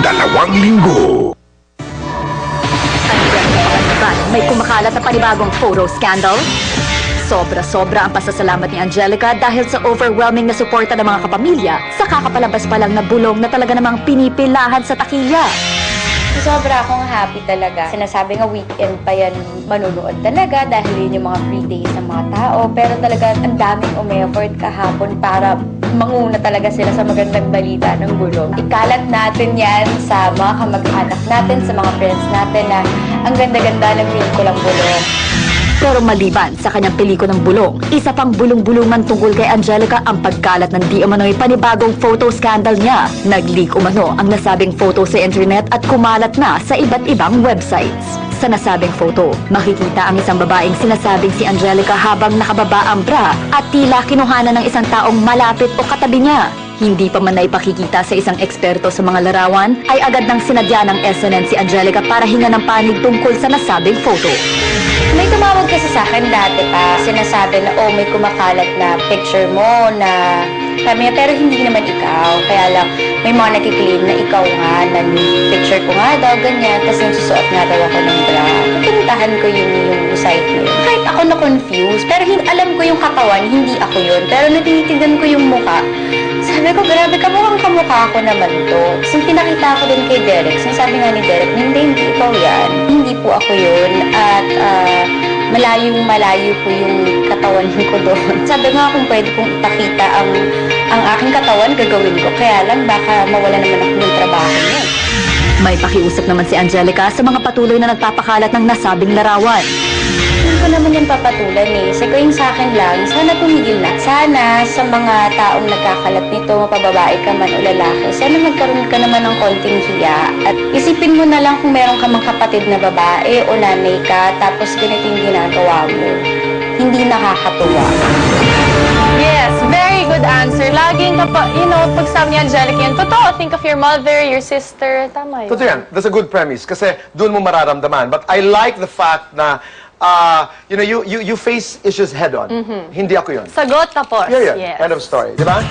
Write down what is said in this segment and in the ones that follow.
linggo. May kumakalat na panibagong photo scandal? Sobra-sobra ang pasasalamat ni Angelica dahil sa overwhelming na suporta ng mga kapamilya sa kakapalabas pa lang na bulong na talaga namang pinipilahan sa takilya. Sobra akong happy talaga. Sinasabi nga weekend pa yan manunood talaga dahil yun yung mga free days ng mga tao. Pero talaga ang daming umeffort kahapon para manguna talaga sila sa magandang balita ng bulong. Ikalat natin yan sa mga kamag-anak natin, sa mga friends natin na ang ganda-ganda ng pelikulang bulong. Pero maliban sa kanyang pelikulang bulong, isa pang bulong-bulungan tungkol kay Angelica ang pagkalat ng di umano'y panibagong photo scandal niya. Nag-leak umano ang nasabing photo sa internet at kumalat na sa iba't ibang websites. Sa nasabing photo, makikita ang isang babaeng sinasabing si Angelica habang nakababa ang bra at tila kinuhanan ng isang taong malapit o katabi niya. Hindi pa man naipakikita sa isang eksperto sa mga larawan, ay agad nang sinadya ng SNN si Angelica para hinga ng panig tungkol sa nasabing photo. May tumawag kasi sa akin dati pa, sinasabi na, oh, may kumakalat na picture mo na sabi niya, pero hindi naman ikaw. Kaya lang, may mga nakiklaim na ikaw nga, na picture ko nga daw, ganyan, tapos nagsusuot nga daw ako ng bra. Pinuntahan ko yung site na yun. Kahit ako na-confused, pero alam ko yung katawan, hindi ako yun. Pero natinitignan ko yung mukha. Sabi ko, grabe, kamukha ko naman to. Kasi pinakita ko din kay Derek. Sinasabi nga ni Derek, hindi ikaw yan. Hindi po ako yun. At malayong-malayo po yung katawan ko doon. Sabi nga kung pwede kong ipakita ang aking katawan, gagawin ko. Kaya lang, baka mawala naman ako ng trabaho niya. May pakiusap naman si Angelica sa mga patuloy na nagpapakalat ng nasabing larawan. Hindi ko naman yan papatulan eh. Sa yung sa akin lang, sana tumigil na. Sana sa mga taong nagkakalat nito, mapababae ka man o lalaki, sana magkaroon ka naman ng konting hiya. At isipin mo na lang kung meron ka mang kapatid na babae o nanay ka, tapos ganito yung ginagawa mo. Hindi nakakatuwa. Yes, very good answer. Laging kapag, pag sabi ni Angelica yan, totoo, think of your mother, your sister, tama yun. Totoo yan. That's a good premise kasi doon mo mararamdaman. But I like the fact na you face issues head-on. Hindi ako yun. Sagot tapos. Yeah. Yes. End of story. Di ba?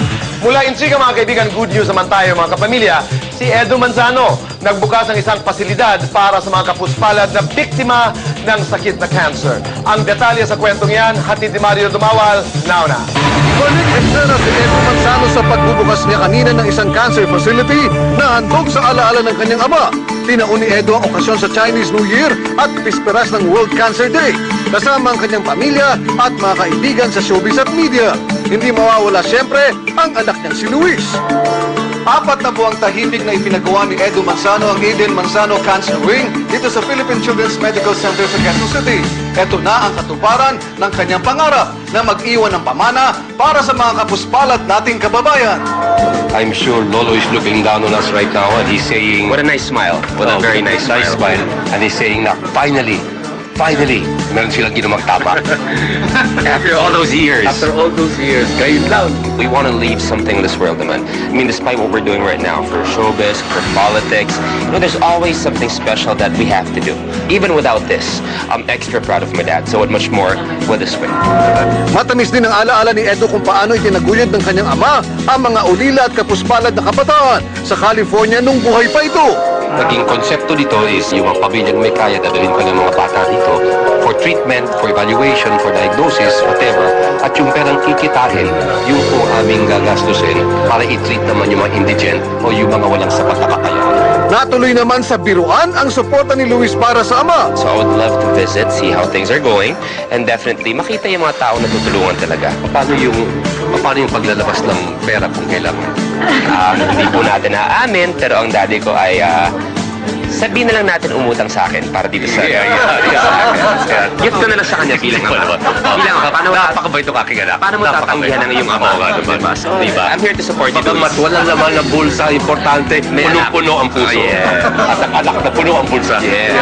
Mula Intriga, mga kaibigan, good news naman tayo, mga kapamilya. Si Edo Manzano, nagbukas ng isang pasilidad para sa mga kapuspalad na biktima ng sakit na cancer. Ang detalye sa kwentong yan, hatid ni Mario Dumawal, now na. Balik eksena si Edo Manzano sa pagbubukas niya kanina ng isang cancer facility na handog sa alaala ng kanyang ama. Tinaon ni Edo ang okasyon sa Chinese New Year at pisperas ng World Cancer Day. Kasama ang kanyang pamilya at mga kaibigan sa showbiz at media. Hindi mawawala siyempre ang anak niyang si Luis. 4 na buwang tahimik na ipinagawa ni Edo Manzano ang Eden Manzano Cancer Wing dito sa Philippine Children's Medical Center sa Quezon City. Ito na ang katuparan ng kanyang pangarap na mag-iwan ng pamana para sa mga kapuspalad nating kababayan. I'm sure Lolo is looking down on us right now and he's saying, what a nice smile. What a very nice smile. And he's saying na, finally, meron silang ginawang tama. After all those years. Ngayon lang. We want to leave something in this world, naman. I mean, despite what we're doing right now for showbiz, for politics, there's always something special that we have to do. Even without this, I'm extra proud of my dad. So much more with this way. Matamis din ang alaala ni Edo kung paano itinaguyod ng kanyang ama ang mga ulila at kapuspalad na kabataan sa California nung buhay pa ito. Naging konsepto dito is yung mga pamilyang may kaya, dadalhin ko ng mga bata dito for treatment, for evaluation, for diagnosis, whatever. At yung perang kikitain, yung po aming gagastusin para i-treat naman yung mga indigent o yung mga walang sapat na kakayahan. Natuloy naman sa biruan ang suporta ni Luis para sa ama. So I would love to visit, see how things are going, and definitely makita yung mga tao na tutulungan talaga. Paano yung paglalabas ng pera kung kailangan? Hindi po natin naaamin, pero ang daddy ko ay sabihin na lang natin umutang sa akin para dito sa gift ko na lang sa kanya bilang ama. Bilang ama, paano napakabait ito aking anak. Paano mo tatanggihan ang iyong ama? Diba? I'm here to support you. Pagkamat wala naman na bulsa, importante, punong-puno ang puso. At ang alak na puno ang bulsa. Yeah.